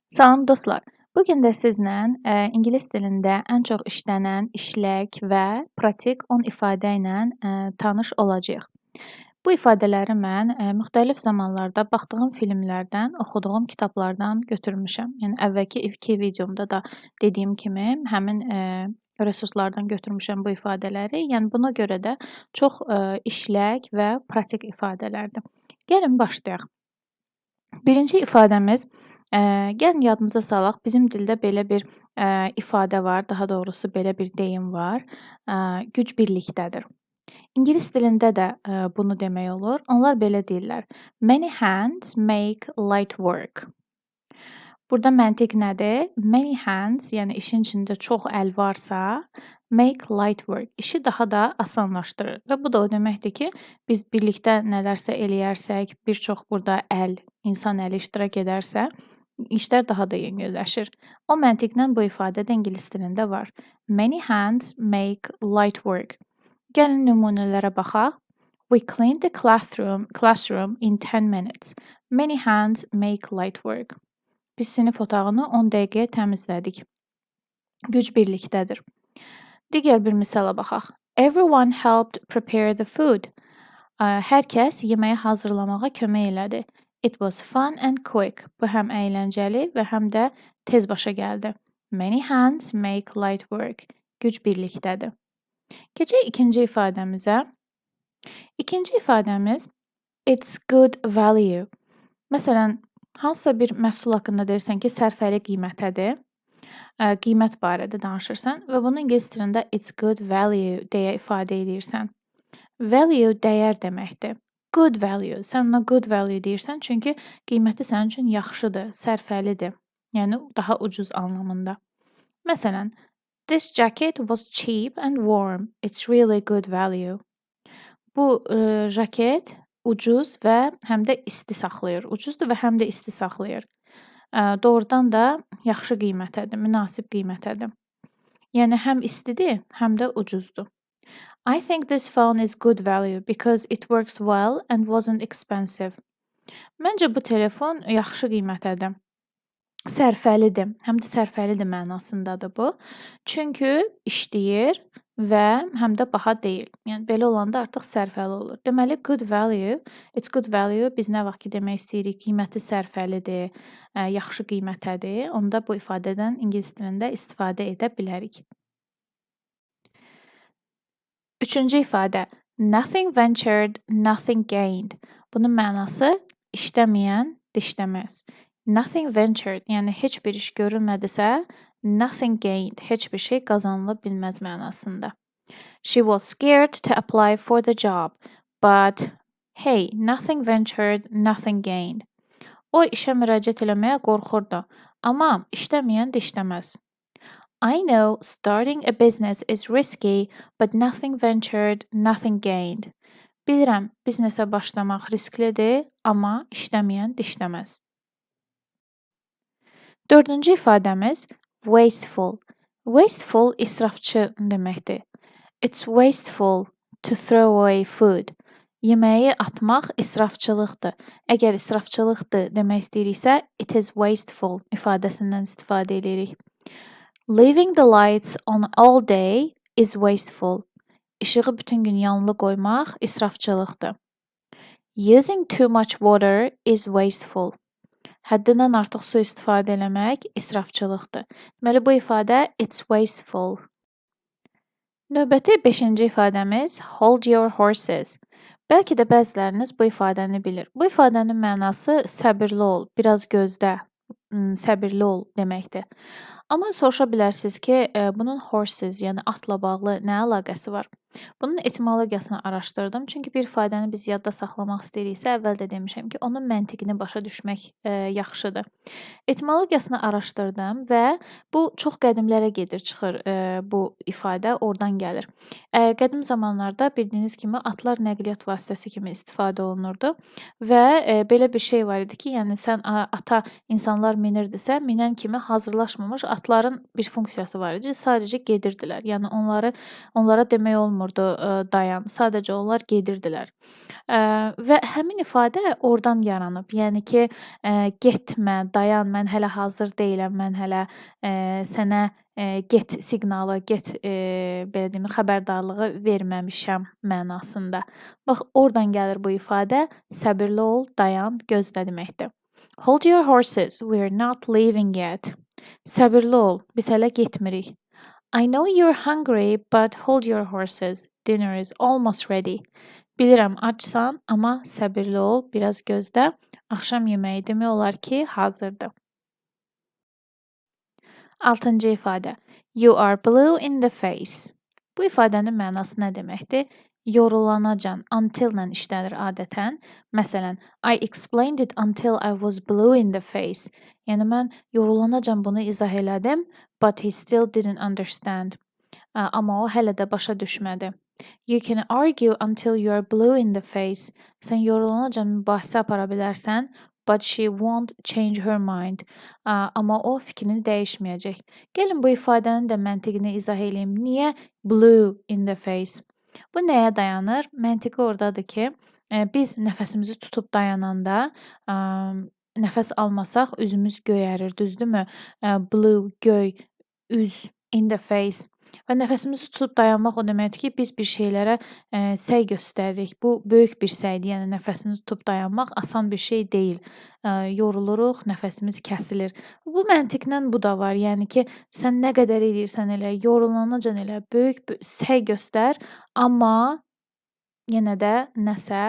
Salam dostlar. Bu gün də sizlə ingilis dilində ən çox işlənən, işlək və pratik 10 ifadə ilə tanış olacağıq. Bu ifadələri mən müxtəlif zamanlarda baxdığım filmlərdən, oxuduğum kitablardan götürmüşəm. Yəni əvvəlki 2 videomda da dediyim kimi həmin resurslardan götürmüşəm bu ifadələri. Yəni buna görə də çox işlək və pratik ifadələrdir. Gəlin başlayaq. Birinci ifadəmiz, gəlin yadımıza salaq, bizim dildə belə bir ifadə var, daha doğrusu belə bir deyim var, güc birlikdədir. İngilis dilində də bunu demək olur. Onlar belə deyirlər: Many hands make light work. Burada məntiq nədir? Many hands, yəni işin içində çox əl varsa, make light work. İşi daha da asanlaşdırır. Və bu da o deməkdir ki, biz birlikdə nələrsə eləyərsək, bir çox burada əl, insan əli iştirak edərsə, işlər daha da yüngülləşir. O məntiqlə bu ifadə də ingilis dilində var. Many hands make light work. Gəlin nümunələrə baxaq. We cleaned the classroom in 10 minutes. Many hands make light work. Biz sinif otağını 10 dəqiqəyə təmizlədik. Güc birlikdədir. Digər bir misala baxaq. Everyone helped prepare the food. Hər kəs yeməyi hazırlamağa kömək elədi. It was fun and quick. Bu həm əyləncəli və həm də tez başa gəldi. Many hands make light work. Güc birlikdədir. Keçək ikinci ifadəmizə. İkinci ifadəmiz it's good value. Məsələn, hansısa bir məhsul haqqında deyirsən ki, sərfəli qiymətədir. Qiymət barədə danışırsan və bunu ingilis dilində it's good value deyə ifadə edirsən. Value dəyər deməkdir. Good value. Sən ona good value deyirsən, çünki qiyməti sənin üçün yaxşıdır, sərfəlidir. Yəni daha ucuz anlamında. Məsələn, this jacket was cheap and warm. It's really good value. Bu jaket ucuz və həm də isti saxlayır. Ucuzdur və həm də isti saxlayır. Doğrudan da yaxşı qiymətədir, münasib qiymətədir. Yəni həm istidir, həm də ucuzdur. I think this phone is good value because it works well and wasn't expensive. Məncə bu telefon yaxşı qiymətədir. Sərfəlidir, həm də sərfəlidir mənasındadır bu. Çünki işləyir və həm də baha deyil. Yəni belə olanda artıq sərfəli olur. Deməli good value, it's good value biz nə vaxt ki demək istəyirik, qiyməti sərfəlidir, yaxşı qiymətədir, onda bu ifadədən ingilis dilində istifadə edə bilərik. Üçüncü ifadə nothing ventured, nothing gained. Bunun mənası işləməyən dişləməz. Nothing ventured, yəni heç bir iş görülmədisə, nothing gained, heç bir şey qazanıla bilməz mənasında. She was scared to apply for the job, but hey, nothing ventured, nothing gained. O işə müraciət eləməyə qorxurdu, amma işləməyən dişləməz. I know starting a business is risky, but nothing ventured, nothing gained. Bilirəm, biznesə başlamaq risklidir, amma işləməyən dişləməz. Dördüncü ifadəmiz wasteful. Wasteful israfçı deməkdir. It's wasteful to throw away food. Yeməyi atmaq israfçılıqdır. Əgər israfçılıqdır demək istəyiriksə, it is wasteful ifadəsindən istifadə edirik. Leaving the lights on all day is wasteful. İşığı bütün gün yanılı qoymaq israfçılıqdır. Using too much water is wasteful. Həddindən artıq su istifadə eləmək israfçılıqdır. Deməli, bu ifadə it's wasteful. Növbəti 5-ci ifadəmiz hold your horses. Bəlkə də bəziləriniz bu ifadəni bilir. Bu ifadənin mənası səbirli ol, biraz gözlə, səbirli ol deməkdir. Amma soruşa bilərsiniz ki, bunun horses, yəni atla bağlı nə əlaqəsi var? Bunun etimologiyasını araşdırdım. Çünki bir ifadəni biz yadda saxlamaq istəyiriksə, əvvəl də demişəm ki, onun məntiqini başa düşmək yaxşıdır. Etimologiyasını araşdırdım və bu çox qədimlərə gedir, çıxır bu ifadə oradan gəlir. Qədim zamanlarda bildiyiniz kimi atlar nəqliyyat vasitəsi kimi istifadə olunurdu və belə bir şey var idi ki, yəni sən ata insanlar minirdisə, minən kimi hazırlaşmamış atların bir funksiyası var idi. Sadəcə gedirdilər. Yəni onlara demək olmurdu olmurdu dayan. Sadəcə onlar gedirdilər. Və həmin ifadə oradan yaranıb. Yəni ki, getmə, dayan, mən hələ hazır deyiləm, mən hələ sənə get siqnalı, get belə deyim, xəbərdarlığı verməmişəm mənasında. Bax, oradan gəlir bu ifadə. Səbirli ol, dayan, gözlə deməkdir. Hold your horses, we're not leaving yet. Səbirli ol, biz hələ getmirik. I know you're hungry, but hold your horses. Dinner is almost ready. Bilirəm acsan, amma səbirli ol, biraz gözlə. Axşam yeməyi demək olar ki, hazırdır. 6-cı ifadə. You are blue in the face. Bu ifadənin mənası nə deməkdir? Yorulanacan until ilə işlənir adətən. Məsələn, I explained it until I was blue in the face. Yəni mən yorulanacan bunu izah elədim, but he still didn't understand. Amma o hələ də başa düşmədi. You can argue until you are blue in the face. Sən yorulanacan mübahisə apara bilərsən, but she won't change her mind. Amma o fikrini dəyişməyəcək. Gəlin bu ifadənin də məntiqini izah edeyim. Niyə blue in the face? Bu nəyə dayanır? Məntiqi ordadır ki, biz nəfəsimizi tutub dayananda nəfəs almasaq üzümüz göyərir, düzdürmü? Blue, göy, üz, in the face. Və nəfəsimizi tutub dayanmaq o deməkdir ki, biz bir şeylərə səy göstəririk. Bu böyük bir səydir. Yəni nəfəsini tutub dayanmaq asan bir şey deyil. Yoruluruq, nəfəsimiz kəsilir. Bu məntiqlə bu da var. Yəni ki, sən nə qədər edirsən elə, yorulanacan elə, böyük səy göstər, amma yenə də nəsə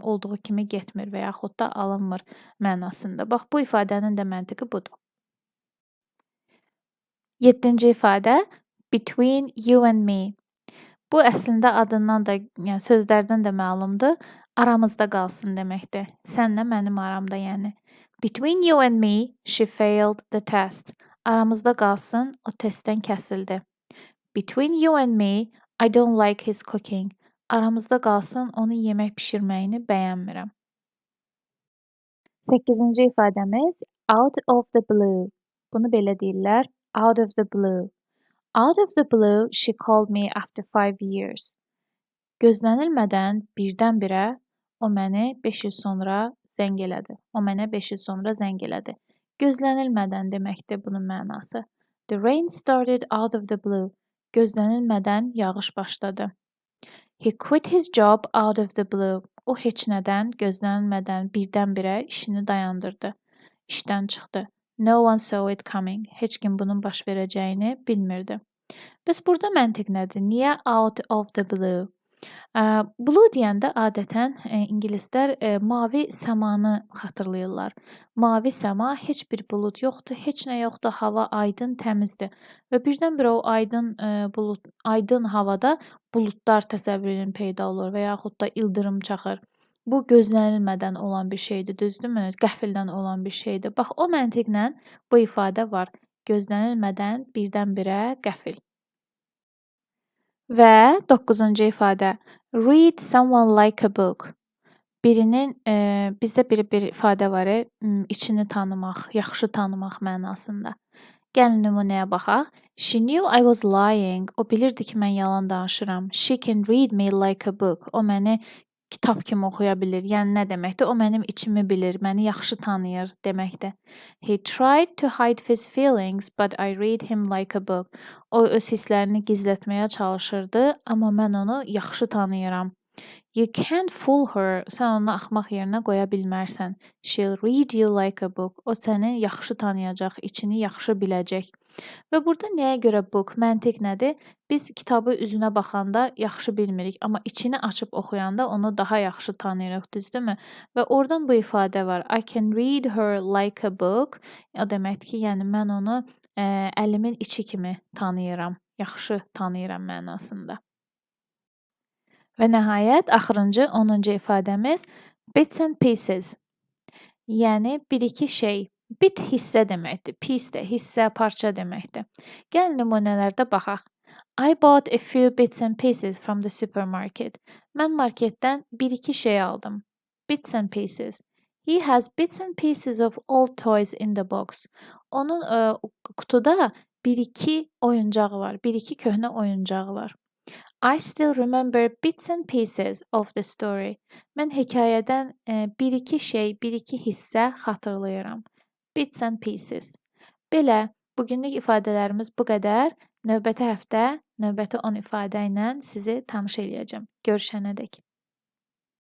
olduğu kimi getmir və yaxud da alınmır mənasında. Bax, bu ifadənin də məntiqi budur. 7-ci ifadə between you and me. Bu əslində adından da, yəni sözlərdən də məlumdur. Aramızda qalsın deməkdir. Sənlə mənim aramda, yəni. Between you and me, she failed the test. Aramızda qalsın, o testdən kəsildi. Between you and me, I don't like his cooking. Aramızda qalsın, onun yemək bişirməyini bəyənmirəm. 8-ci ifadəmiz out of the blue. Bunu belə deyirlər, out of the blue. Out of the blue, she called me after 5 years. Gözlənilmədən birdən-birə o məni 5 il sonra zəng elədi. O mənə 5 il sonra zəng elədi. Gözlənilmədən deməkdir bunun mənası. The rain started out of the blue. Gözlənilmədən yağış başladı. He quit his job out of the blue. O heç nədən, gözlənilmədən birdən-birə işini dayandırdı. İşdən çıxdı. No one saw it coming. Heç kim bunun baş verəcəyini bilmirdi. Bəs burada məntiq nədir? Niyə out of the blue? Blue deyəndə adətən ingilislər mavi səmanı xatırlayırlar. Mavi səma, heç bir bulud yoxdur, heç nə yoxdur, hava aydın, təmizdir. Və birdən-birə o aydın havada buludlar təsəvvürün peyda olur və yaxud da ildırım çaxır. Bu gözlənilmədən olan bir şeydir, düzdürmü? Qəfildən olan bir şeydir. Bax, o məntiqlə bu ifadə var. Gözlənilmədən birdən-birə qəfil. Və 9-cu ifadə read someone like a book. Bizdə bir ifadə var, içini tanımaq, yaxşı tanımaq mənasında. Gəlin nümunəyə baxaq. She knew I was lying. O bilirdi ki, mən yalan danışıram. She can read me like a book. O məni kitab kimi oxuya bilir. Yəni nə deməkdir? O mənim içimi bilir, məni yaxşı tanıyır deməkdir. He tried to hide his feelings, but I read him like a book. O öz hisslərini gizlətməyə çalışırdı, amma mən onu yaxşı tanıyıram. You can't fool her. Sən onu axmaq yerinə qoya bilmərsən. She'll read you like a book. O səni yaxşı tanıyacaq, içini yaxşı biləcək. Və burada nəyə görə book? Məntiq nədir? Biz kitabı üzünə baxanda yaxşı bilmirik, amma içini açıb oxuyanda onu daha yaxşı tanıyırıq, düzdürmü? Və oradan bu ifadə var. I can read her like a book. O deməkdir ki, yəni mən onu əlimin içi kimi tanıyıram, yaxşı tanıyıram mənasında. Və nəhayət, axırıncı 10-cu ifadəmiz bits and pieces. Yəni, bir-iki şey. Bit hissə deməkdir. Piece də hissə, parça deməkdir. Gəlin nümunələrdə baxaq. I bought a few bits and pieces from the supermarket. Mən marketdən bir-iki şey aldım. Bits and pieces. He has bits and pieces of old toys in the box. Onun kutuda bir-iki oyuncağı var. Bir-iki köhnə oyuncağı var. I still remember bits and pieces of the story. Mən hekayədən bir-iki şey, bir-iki hissə xatırlayıram. Bits and pieces. Belə, bugünlük ifadələrimiz bu qədər. Növbəti həftə növbəti 10 ifadə ilə sizi tanış eləyəcəm. Görüşənədək.